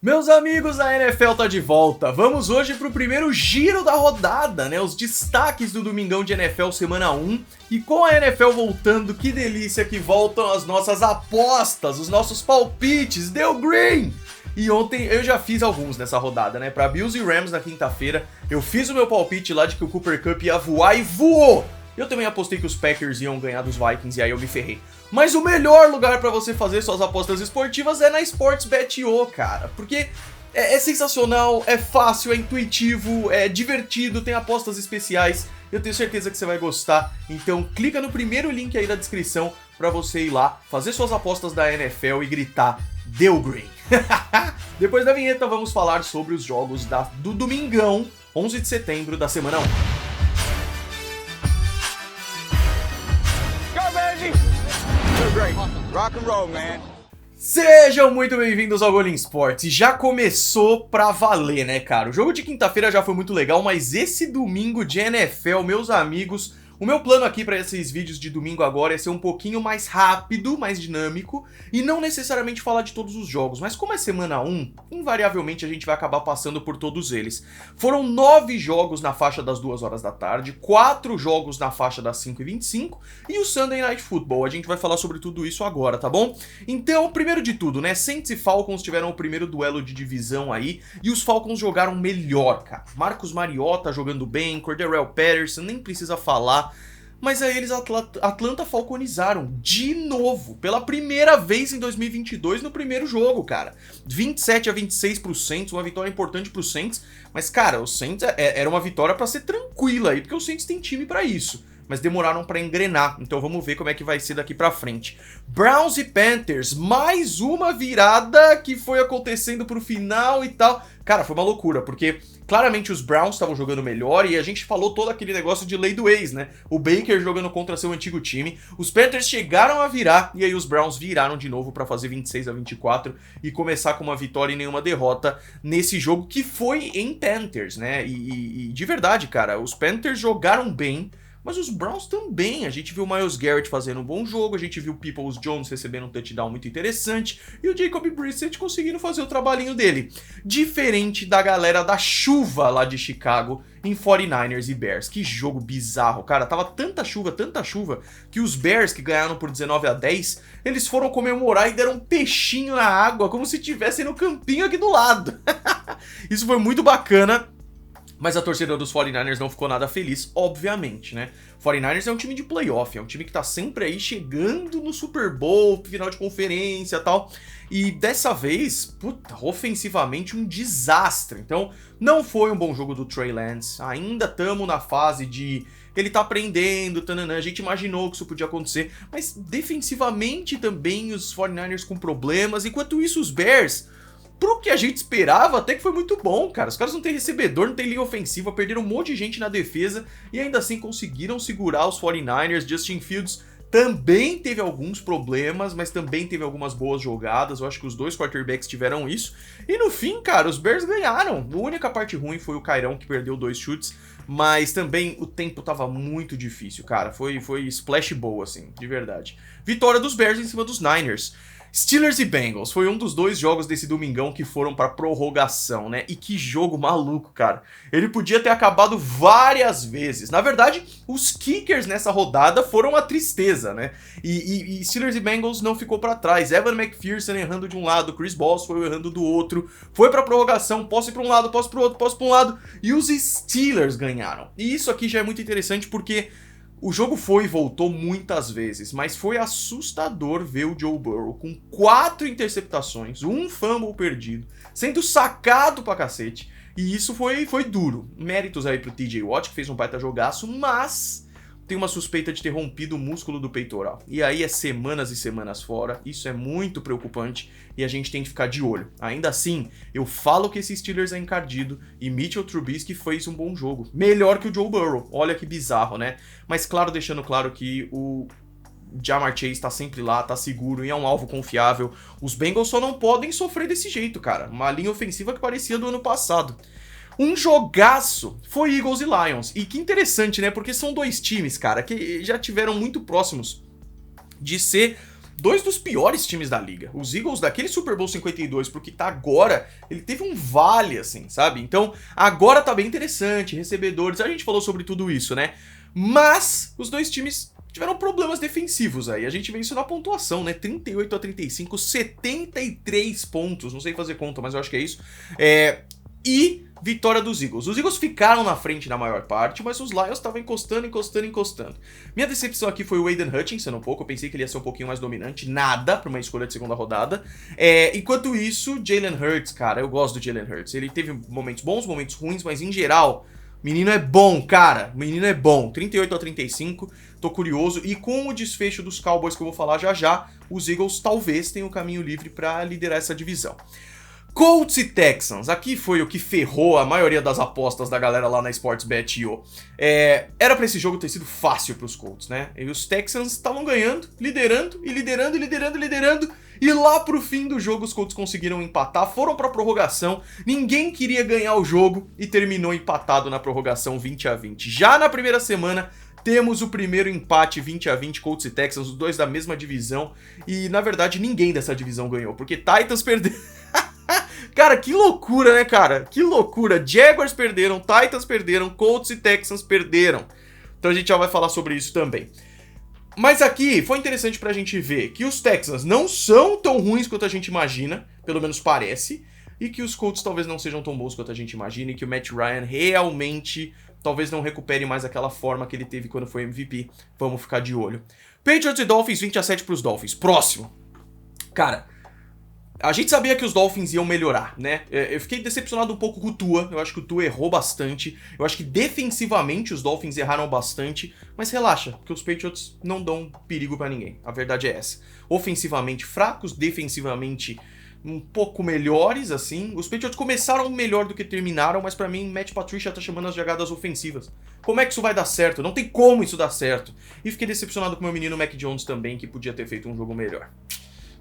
Meus amigos, a NFL tá de volta. Vamos hoje pro primeiro giro da rodada, né? Os destaques do Domingão de NFL semana 1. E com a NFL voltando, que delícia que voltam as nossas apostas, os nossos palpites. Deu green! E ontem eu já fiz alguns nessa rodada, né? Pra Bills e Rams na quinta-feira, eu fiz o meu palpite lá de que o Cooper Kupp ia voar e voou! Eu também apostei que os Packers iam ganhar dos Vikings e aí eu me ferrei. Mas o melhor lugar pra você fazer suas apostas esportivas é na Sportsbet.io, cara. Porque é sensacional, é fácil, é intuitivo, é divertido, tem apostas especiais. Eu tenho certeza que você vai gostar. Então clica no primeiro link aí da descrição pra você ir lá, fazer suas apostas da NFL e gritar "Deu green". Depois da vinheta vamos falar sobre os jogos do Domingão, 11 de setembro da semana 1. Rock and roll, man. Sejam muito bem-vindos ao Golin Sports. E já começou pra valer, né, cara? O jogo de quinta-feira já foi muito legal, mas esse domingo de NFL, meus amigos, o meu plano aqui pra esses vídeos de domingo agora é ser um pouquinho mais rápido, mais dinâmico, e não necessariamente falar de todos os jogos, mas como é semana 1, invariavelmente a gente vai acabar passando por todos eles. Foram 9 jogos na faixa das 2 horas da tarde, 4 jogos na faixa das 5h25 e o Sunday Night Football. A gente vai falar sobre tudo isso agora, tá bom? Então, primeiro de tudo, né, Saints e Falcons tiveram o primeiro duelo de divisão aí, e os Falcons jogaram melhor, cara. Marcus Mariota jogando bem, Cordarrelle Patterson, nem precisa falar. Mas aí eles Atlanta falconizaram de novo, pela primeira vez em 2022 no primeiro jogo, cara. 27-26 pro Saints, uma vitória importante pro Saints. Mas, cara, o Saints era uma vitória pra ser tranquila aí, porque o Saints tem time pra isso. Mas demoraram pra engrenar, então vamos ver como é que vai ser daqui pra frente. Browns e Panthers, mais uma virada que foi acontecendo pro final e tal. Cara, foi uma loucura, porque claramente os Browns estavam jogando melhor e a gente falou todo aquele negócio de lei do ex, né? O Baker jogando contra seu antigo time. Os Panthers chegaram a virar e aí os Browns viraram de novo pra fazer 26-24 e começar com uma vitória e nenhuma derrota nesse jogo que foi em Panthers, né? E de verdade, cara, os Panthers jogaram bem. Mas os Browns também, a gente viu o Myles Garrett fazendo um bom jogo, a gente viu o Peoples Jones recebendo um touchdown muito interessante e o Jacob Brissett conseguindo fazer o trabalhinho dele. Diferente da galera da chuva lá de Chicago em 49ers e Bears. Que jogo bizarro, cara. Tava tanta chuva, que os Bears, que ganharam por 19-10, eles foram comemorar e deram um peixinho na água, como se estivessem no campinho aqui do lado. Isso foi muito bacana. Mas a torcida dos 49ers não ficou nada feliz, obviamente, né? 49ers é um time de playoff, é um time que tá sempre aí chegando no Super Bowl, final de conferência e tal. E dessa vez, puta, ofensivamente um desastre. Então, não foi um bom jogo do Trey Lance. Ainda estamos na fase de ele tá aprendendo, tananã. A gente imaginou que isso podia acontecer. Mas defensivamente também os 49ers com problemas. Enquanto isso, os Bears, pro que a gente esperava, até que foi muito bom, cara. Os caras não tem recebedor, não tem linha ofensiva, perderam um monte de gente na defesa e ainda assim conseguiram segurar os 49ers. Justin Fields também teve alguns problemas, mas também teve algumas boas jogadas. Eu acho que os dois quarterbacks tiveram isso. E no fim, cara, os Bears ganharam. A única parte ruim foi o Cairão, que perdeu 2 chutes, mas também o tempo tava muito difícil, cara. Foi splash bowl, assim, de verdade. Vitória dos Bears em cima dos Niners. Steelers e Bengals foi um dos 2 jogos desse domingão que foram pra prorrogação, né? E que jogo maluco, cara. Ele podia ter acabado várias vezes. Na verdade, os kickers nessa rodada foram a tristeza, né? E Steelers e Bengals não ficou pra trás. Evan McPherson errando de um lado, Chris Boswell errando do outro. Foi pra prorrogação, posse pra um lado, posse pro outro, posse pra um lado. E os Steelers ganharam. E isso aqui já é muito interessante porque o jogo foi e voltou muitas vezes, mas foi assustador ver o Joe Burrow com 4 interceptações, 1 fumble perdido, sendo sacado pra cacete. E isso foi duro. Méritos aí pro TJ Watt, que fez um baita jogaço, mas tem uma suspeita de ter rompido o músculo do peitoral. E aí é semanas e semanas fora, isso é muito preocupante e a gente tem que ficar de olho. Ainda assim, eu falo que esse Steelers é encardido e Mitchell Trubisky fez um bom jogo. Melhor que o Joe Burrow, olha que bizarro, né? Mas claro, deixando claro que o Ja'Marr Chase tá sempre lá, tá seguro e é um alvo confiável. Os Bengals só não podem sofrer desse jeito, cara. Uma linha ofensiva que parecia do ano passado. Um jogaço foi Eagles e Lions. E que interessante, né? Porque são 2 times, cara, que já tiveram muito próximos de ser dois dos piores times da liga. Os Eagles, daquele Super Bowl 52 pro que tá agora, ele teve um vale, assim, sabe? Então, agora tá bem interessante, recebedores, a gente falou sobre tudo isso, né? Mas, os dois times tiveram problemas defensivos aí. A gente vê isso na pontuação, né? 38-35, 73 pontos. Não sei fazer conta, mas eu acho que é isso. E vitória dos Eagles. Os Eagles ficaram na frente na maior parte, mas os Lions estavam encostando. Minha decepção aqui foi o Aiden Hutchinson um pouco. Eu pensei que ele ia ser um pouquinho mais dominante. Nada para uma escolha de segunda rodada. Enquanto isso, Jalen Hurts, cara, eu gosto do Jalen Hurts. Ele teve momentos bons, momentos ruins, mas em geral... Menino é bom, cara. Menino é bom. 38-35. Tô curioso. E com o desfecho dos Cowboys que eu vou falar já, os Eagles talvez tenham o caminho livre pra liderar essa divisão. Colts e Texans. Aqui foi o que ferrou a maioria das apostas da galera lá na Sportsbet.io. Era pra esse jogo ter sido fácil pros Colts, né? E os Texans estavam ganhando, liderando. E lá pro fim do jogo os Colts conseguiram empatar, foram pra prorrogação, ninguém queria ganhar o jogo e terminou empatado na prorrogação 20-20. Já na primeira semana temos o primeiro empate 20-20, Colts e Texans, os dois da mesma divisão, e na verdade ninguém dessa divisão ganhou, porque Titans perdeu. Cara, que loucura, né, cara? Que loucura. Jaguars perderam, Titans perderam, Colts e Texans perderam. Então a gente já vai falar sobre isso também. Mas aqui foi interessante pra gente ver que os Texans não são tão ruins quanto a gente imagina, pelo menos parece, e que os Colts talvez não sejam tão bons quanto a gente imagina, e que o Matt Ryan realmente talvez não recupere mais aquela forma que ele teve quando foi MVP. Vamos ficar de olho. Patriots e Dolphins, 20-7 pros Dolphins. Próximo. Cara, a gente sabia que os Dolphins iam melhorar, né? Eu fiquei decepcionado um pouco com o Tua. Eu acho que o Tua errou bastante. Eu acho que defensivamente os Dolphins erraram bastante. Mas relaxa, porque os Patriots não dão perigo pra ninguém. A verdade é essa. Ofensivamente fracos, defensivamente um pouco melhores, assim. Os Patriots começaram melhor do que terminaram, mas pra mim, Matt Patricia tá chamando as jogadas ofensivas. Como é que isso vai dar certo? Não tem como isso dar certo. E fiquei decepcionado com o meu menino Mac Jones também, que podia ter feito um jogo melhor.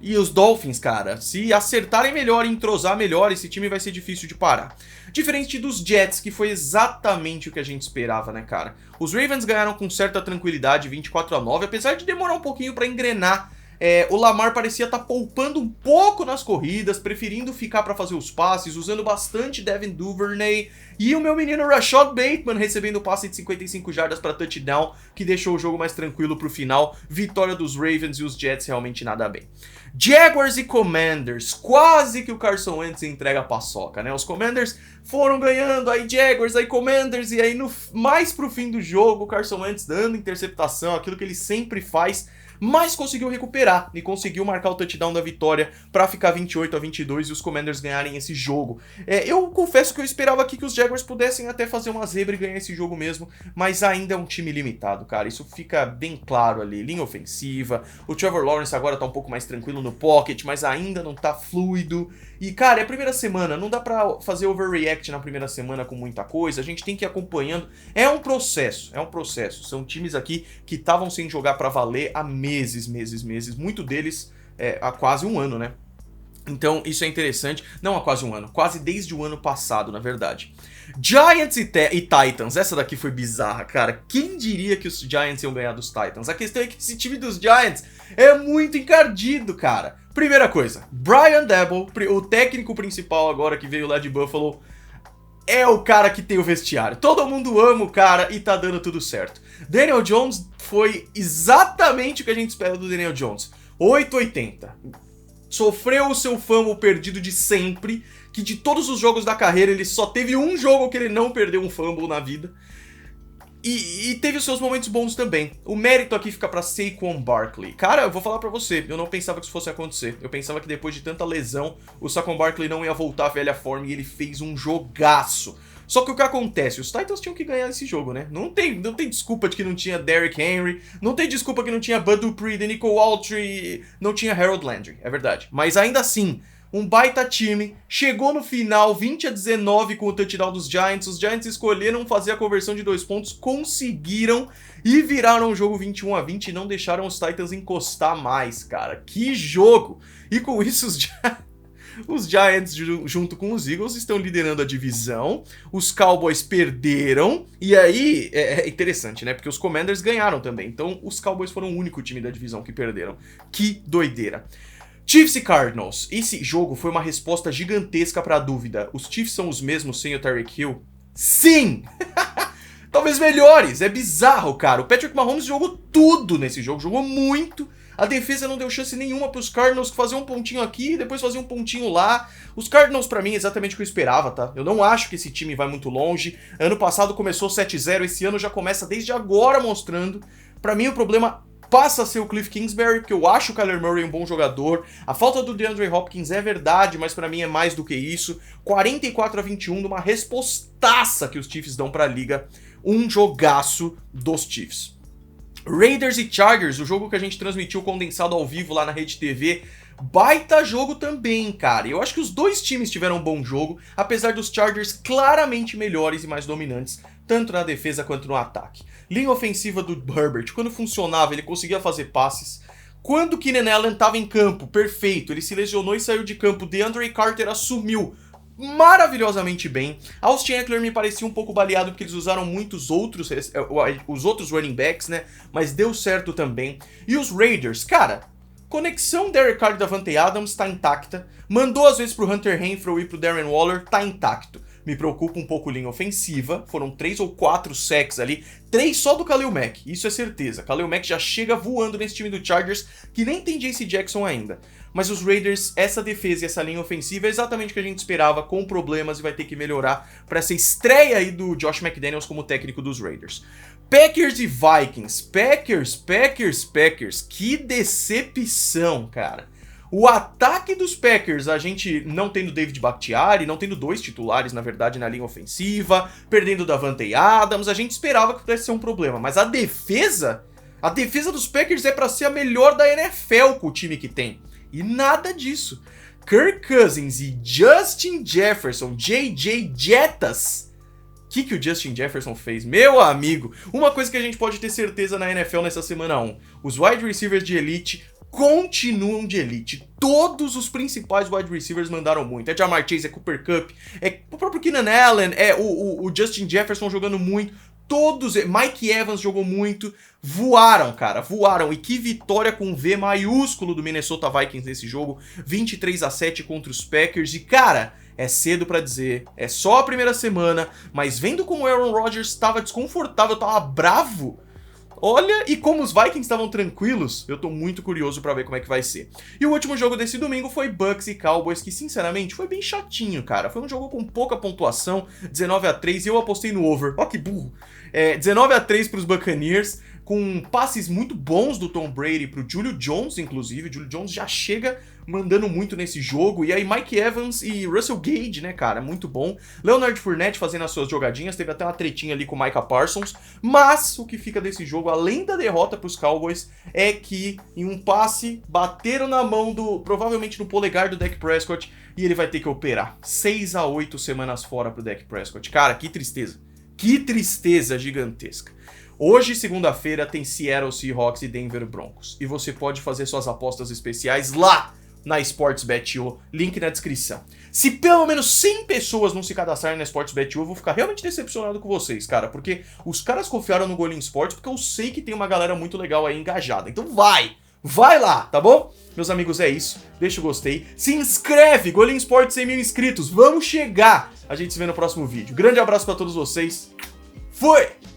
E os Dolphins, cara, se acertarem melhor e entrosar melhor, esse time vai ser difícil de parar. Diferente dos Jets, que foi exatamente o que a gente esperava, né, cara? Os Ravens ganharam com certa tranquilidade, 24-9, apesar de demorar um pouquinho pra engrenar. O Lamar parecia estar poupando um pouco nas corridas, preferindo ficar para fazer os passes, usando bastante Devin Duvernay. E o meu menino Rashad Bateman recebendo passe de 55 jardas para touchdown, que deixou o jogo mais tranquilo pro final. Vitória dos Ravens e os Jets realmente nada bem. Jaguars e Commanders, quase que o Carson Wentz entrega a paçoca, né? Os Commanders foram ganhando, aí Jaguars, aí Commanders, e aí mais pro fim do jogo, o Carson Wentz dando interceptação, aquilo que ele sempre faz, mas conseguiu recuperar e conseguiu marcar o touchdown da vitória para ficar 28-22 e os Commanders ganharem esse jogo. Eu confesso que eu esperava aqui que os Jaguars pudessem até fazer uma zebra e ganhar esse jogo mesmo, mas ainda é um time limitado, cara. Isso fica bem claro ali. Linha ofensiva, o Trevor Lawrence agora tá um pouco mais tranquilo no pocket, mas ainda não tá fluido. E, cara, é a primeira semana, não dá pra fazer overreact na primeira semana com muita coisa, a gente tem que ir acompanhando. É um processo. São times aqui que estavam sem jogar pra valer há meses, muito deles há quase um ano, né? Então isso é interessante, não há quase um ano, quase desde o ano passado, na verdade. Giants e Titans, essa daqui foi bizarra, cara. Quem diria que os Giants iam ganhar dos Titans? A questão é que esse time dos Giants é muito encardido, cara. Primeira coisa, Brian Daboll, o técnico principal agora que veio lá de Buffalo, é o cara que tem o vestiário. Todo mundo ama o cara e tá dando tudo certo. Daniel Jones foi exatamente o que a gente espera do Daniel Jones. 880. Sofreu o seu fumble perdido de sempre, que de todos os jogos da carreira ele só teve um jogo que ele não perdeu um fumble na vida. E teve os seus momentos bons também. O mérito aqui fica pra Saquon Barkley. Cara, eu vou falar pra você, eu não pensava que isso fosse acontecer. Eu pensava que depois de tanta lesão, o Saquon Barkley não ia voltar à velha forma e ele fez um jogaço. Só que o que acontece? Os Titans tinham que ganhar esse jogo, né? Não tem desculpa de que não tinha Derrick Henry, não tem desculpa que não tinha Bud Dupree, Nico Autry, não tinha Harold Landry, é verdade. Mas ainda assim, um baita time, chegou no final 20-19 com o touchdown dos Giants, os Giants escolheram fazer a conversão de 2 pontos, conseguiram e viraram o jogo 21-20 e não deixaram os Titans encostar mais, cara. Que jogo! E com isso Os Giants, junto com os Eagles, estão liderando a divisão. Os Cowboys perderam. E aí, é interessante, né? Porque os Commanders ganharam também. Então, os Cowboys foram o único time da divisão que perderam. Que doideira. Chiefs e Cardinals. Esse jogo foi uma resposta gigantesca para a dúvida. Os Chiefs são os mesmos sem o Tyreek Hill? Sim! Talvez melhores. É bizarro, cara. O Patrick Mahomes jogou tudo nesse jogo. Jogou muito. A defesa não deu chance nenhuma para os Cardinals, que faziam um pontinho aqui e depois faziam um pontinho lá. Os Cardinals, para mim, é exatamente o que eu esperava, tá? Eu não acho que esse time vai muito longe. Ano passado começou 7-0, esse ano já começa desde agora mostrando. Para mim, o problema passa a ser o Cliff Kingsbury, porque eu acho o Kyler Murray um bom jogador. A falta do DeAndre Hopkins é verdade, mas para mim é mais do que isso. 44-21, numa respostaça que os Chiefs dão para a liga. Um jogaço dos Chiefs. Raiders e Chargers, o jogo que a gente transmitiu condensado ao vivo lá na Rede TV, baita jogo também, cara. Eu acho que os dois times tiveram um bom jogo, apesar dos Chargers claramente melhores e mais dominantes, tanto na defesa quanto no ataque. Linha ofensiva do Herbert, quando funcionava, ele conseguia fazer passes. Quando o Keenan Allen estava em campo, perfeito, ele se lesionou e saiu de campo. DeAndre Carter assumiu maravilhosamente bem. Austin Eckler me parecia um pouco baleado porque eles usaram muitos outros os outros running backs, né? Mas deu certo também. E os Raiders, cara, conexão Derek Carr e Davante Adams tá intacta. Mandou às vezes pro Hunter Renfrow e pro Darren Waller, tá intacto. Me preocupa um pouco a linha ofensiva. Foram 3 ou 4 sacks ali. 3 só do Khalil Mack, isso é certeza. Khalil Mack já chega voando nesse time do Chargers, que nem tem JC Jackson ainda. Mas os Raiders, essa defesa e essa linha ofensiva é exatamente o que a gente esperava, com problemas, e vai ter que melhorar para essa estreia aí do Josh McDaniels como técnico dos Raiders. Packers e Vikings. Packers. Que decepção, cara. O ataque dos Packers, a gente não tendo David Bakhtiari, não tendo 2 titulares, na verdade, na linha ofensiva, perdendo Davante Adams, a gente esperava que pudesse ser um problema. Mas a defesa dos Packers é para ser a melhor da NFL com o time que tem. E nada disso. Kirk Cousins e Justin Jefferson, JJ Jettas. O que o Justin Jefferson fez? Meu amigo, uma coisa que a gente pode ter certeza na NFL nessa semana 1. Os wide receivers de elite continuam de elite. Todos os principais wide receivers mandaram muito. É Ja'Marr Chase, é Cooper Kupp, é o próprio Keenan Allen, é o Justin Jefferson jogando muito. Todos, Mike Evans jogou muito, voaram, cara, voaram. E que vitória com V maiúsculo do Minnesota Vikings nesse jogo, 23-7 contra os Packers. E, cara, é cedo pra dizer, é só a primeira semana, mas vendo como o Aaron Rodgers estava desconfortável, estava bravo, olha, e como os Vikings estavam tranquilos, eu tô muito curioso pra ver como é que vai ser. E o último jogo desse domingo foi Bucks e Cowboys, que sinceramente foi bem chatinho, cara. Foi um jogo com pouca pontuação, 19-3, e eu apostei no over. Ó que burro. 19-3 pros Buccaneers, com passes muito bons do Tom Brady pro Julio Jones, inclusive. O Julio Jones já chega mandando muito nesse jogo. E aí Mike Evans e Russell Gage, né, cara, muito bom. Leonard Fournette fazendo as suas jogadinhas, teve até uma tretinha ali com o Micah Parsons. Mas o que fica desse jogo, além da derrota pros Cowboys, é que em um passe bateram na mão provavelmente no polegar do Dak Prescott, e ele vai ter que operar. 6-8 semanas fora pro Dak Prescott. Cara, que tristeza. Que tristeza gigantesca. Hoje, segunda-feira, tem Seattle Seahawks e Denver Broncos. E você pode fazer suas apostas especiais lá na Sportsbet.io, link na descrição. Se pelo menos 100 pessoas não se cadastrarem na Sportsbet.io, eu vou ficar realmente decepcionado com vocês, cara. Porque os caras confiaram no Golim Sports, porque eu sei que tem uma galera muito legal aí engajada. Então vai lá, tá bom? Meus amigos, é isso. Deixa o gostei. Se inscreve, Golim Sports, 100 mil inscritos. Vamos chegar. A gente se vê no próximo vídeo. Grande abraço pra todos vocês. Fui!